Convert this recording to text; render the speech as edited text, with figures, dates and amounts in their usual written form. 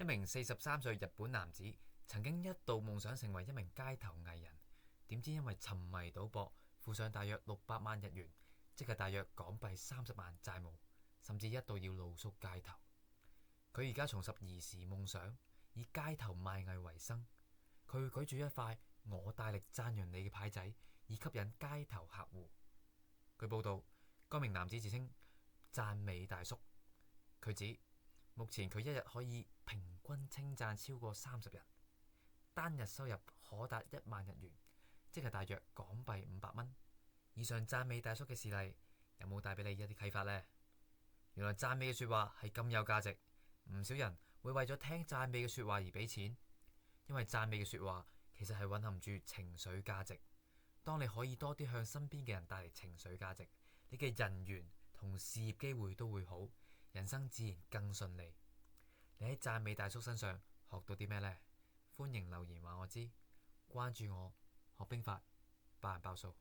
名43歲日本男子曾經一度夢想成為一名街頭藝人，點知因為沉迷賭博，負上大約600萬日元，即係大約港幣30萬債務，甚至一度要露宿街頭。佢而家重拾兒時夢想，以街頭賣藝為生。佢會舉住一塊我大力讚揚你嘅牌仔，以吸引街頭客戶。據報道，該名男子自稱讚美大叔。佢指目前佢一日可以平均稱讚超過30人，單日收入可達1萬日元，即係大約港幣500蚊。以上讚美大叔嘅事例有冇帶俾你一啲啟發呢？原來讚美嘅說話係咁有價值，唔少人會為咗聽讚美嘅說話而俾錢，因為讚美嘅說話其實係蘊含住情緒價值。當你可以多啲向身邊嘅人帶嚟情緒價值，你嘅人緣同事業機會都會好，人生自然更順利。你喺讚美大叔身上學到啲咩呢？歡迎留言話我知，關注我學兵法，百人爆數。